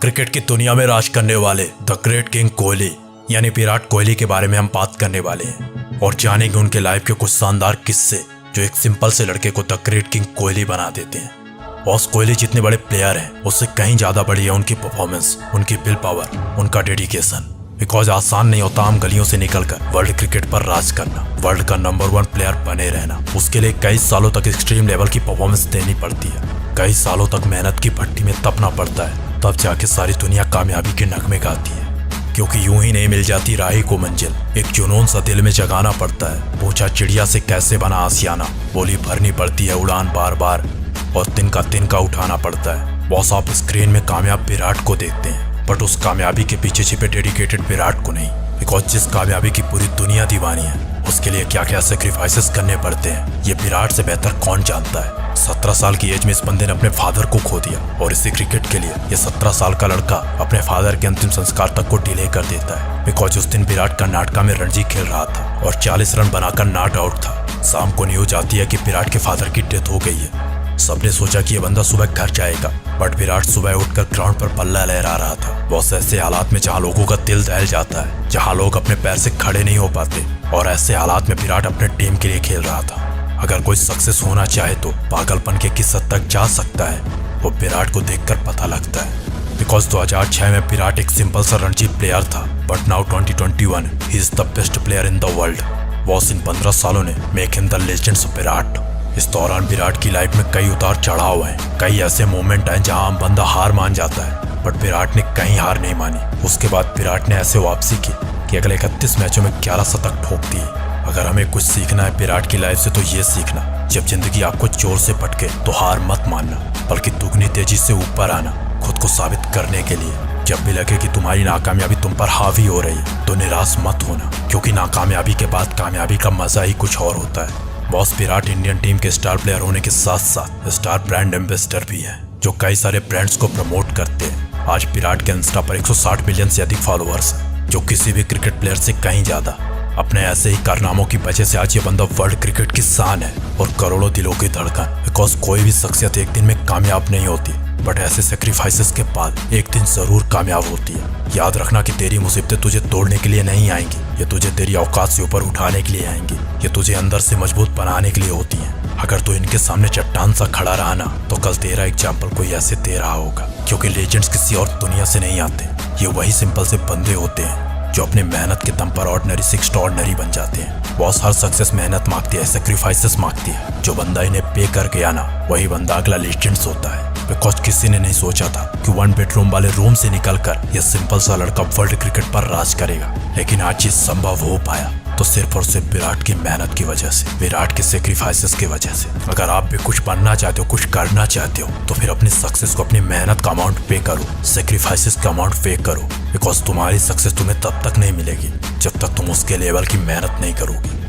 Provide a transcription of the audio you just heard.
Cricket की दुनिया में राज करने वाले द ग्रेट किंग कोहली यानी विराट कोहली के बारे में हम बात करने वाले हैं और जानेंगे उनके लाइफ के कुछ शानदार किस्से जो एक सिंपल से लड़के को द ग्रेट किंग कोहली बना देते हैं। बॉस कोहली जितने बड़े प्लेयर हैं उससे कहीं ज्यादा बड़ी है उनकी परफॉर्मेंस, उनकी विल पावर, उनका डेडिकेशन। बिकॉज आसान नहीं होता आम गलियों से निकलकर वर्ल्ड क्रिकेट पर राज करना, वर्ल्ड का नंबर 1 प्लेयर बने रहना। उसके लिए कई सालों तक एक्सट्रीम लेवल की परफॉर्मेंस देनी पड़ती है, कई सालों तक मेहनत की भट्टी में तपना पड़ता है, तब जाके सारी दुनिया कामयाबी के नगमे गाती है। क्योंकि यूं ही नहीं मिल जाती राही को मंजिल, एक जुनून सा दिल में जगाना पड़ता है। पूछा चिड़िया से कैसे बना आसियाना, बोली भरनी पड़ती है उड़ान बार बार और तिनका उठाना पड़ता है। बॉस आप स्क्रीन में कामयाब विराट को देखते हैं, बट उस कामयाबी के पीछे छिपे डेडिकेटेड विराट को नहीं। बिकॉज जिस कामयाबी की पूरी दुनिया दीवानी है उसके लिए क्या क्या सेक्रीफाइसेस करने पड़ते हैं ये विराट से बेहतर कौन जानता है। 17 साल की एज में इस बंदे ने अपने फादर को खो दिया और इसी क्रिकेट के लिए ये 17 साल का लड़का अपने फादर के अंतिम संस्कार तक को डिले कर देता है। बिकॉज उस दिन विराट कर्नाटका में रणजी खेल रहा था और 40 रन बनाकर नॉट आउट था। शाम को न्यूज आती है कि विराट के फादर की डेथ हो गई है। सबने सोचा कि ये बंदा सुबह घर जाएगा, बट विराट सुबह उठकर ग्राउंड पर बल्ला लहरा रहा था। बहुत ऐसे हालात में जहाँ लोगों का दिल दहल जाता है, जहाँ लोग अपने पैर से खड़े नहीं हो पाते, और ऐसे हालात में विराट अपने टीम के लिए खेल रहा था। अगर कोई सक्सेस होना चाहे तो पागलपन के किस हद तक जा सकता है वो विराट को देखकर पता लगता है। बिकॉज 2006 में विराट एक सिंपल सा रणजी प्लेयर था, but now 2021 he is the best player in the world. Boss इन 15 सालों ने make him the legends of Virat. इस दौरान विराट की लाइफ में कई उतार चढ़ाव हैं, कई ऐसे मोमेंट हैं जहां आम बंदा हार मान जाता है, बट विराट ने कहीं हार नहीं मानी। उसके बाद विराट ने ऐसे वापसी की कि अगले 31 मैचों में 11 शतक ठोक दिए। अगर हमें कुछ सीखना है विराट की लाइफ से तो ये सीखना, जब जिंदगी आपको जोर से पटके तो हार मत मानना, बल्कि दुगनी तेजी से ऊपर आना खुद को साबित करने के लिए। जब भी लगे कि तुम्हारी नाकामयाबी तुम पर हावी हो रही है तो निराश मत होना, क्योंकि नाकामयाबी के बाद कामयाबी का मजा ही कुछ और होता है। बॉस विराट इंडियन टीम के स्टार प्लेयर होने के साथ साथ स्टार ब्रांड एम्बेसडर भी है, जो कई सारे ब्रांड्स को प्रमोट करते हैं। आज विराट के इंस्टा पर 160 मिलियन से अधिक फॉलोअर्स हैं, जो किसी भी क्रिकेट प्लेयर से कहीं ज्यादा। अपने ऐसे ही कारनामों की वजह से आज ये बंदा वर्ल्ड क्रिकेट की शान है और करोड़ों दिलों की धड़कन। बिकॉज कोई भी शख्सियत एक दिन में कामयाब नहीं होती, बट ऐसे सेक्रीफाइसेस के बाद एक दिन जरूर कामयाब होती है। याद रखना कि तेरी मुसीबतें तुझे तोड़ने के लिए नहीं आएंगी, ये तुझे तेरी औकात से ऊपर उठाने के लिए आएंगी, ये तुझे अंदर से मजबूत बनाने के लिए होती हैं। अगर तू इनके सामने चट्टान सा खड़ा रहा ना तो कल तेरा एग्जाम्पल कोई ऐसे दे रहा होगा। क्योंकि लेजेंड्स किसी और दुनिया से नहीं आते, ये वही सिंपल से बंदे होते हैं जो अपने मेहनत के दम पर ऑर्डिनरी से एक्स्ट्राऑर्डिनरी बन जाते हैं। बॉस हर सक्सेस मेहनत मांगती है, सेक्रीफाइसेस मांगती है। जो बंदा इन्हें पे करके आना वही बंदा अगला लेजेंड्स होता है। बिकॉज किसी ने नहीं सोचा था कि 1 बेडरूम वाले रूम से निकलकर यह सिंपल सा लड़का वर्ल्ड क्रिकेट पर राज करेगा, लेकिन आज ये संभव हो पाया तो सिर्फ और सिर्फ विराट की मेहनत की वजह से, विराट के सेक्रीफाइसेस की वजह से। अगर आप भी कुछ बनना चाहते हो, कुछ करना चाहते हो, तो फिर अपनी सक्सेस को अपनी मेहनत का अमाउंट पे करो, सेक्रीफाइसेस का अमाउंट पे करो। बिकॉज तुम्हारी सक्सेस तुम्हें तब तक नहीं मिलेगी जब तक तुम उसके लेवल की मेहनत नहीं करोगे।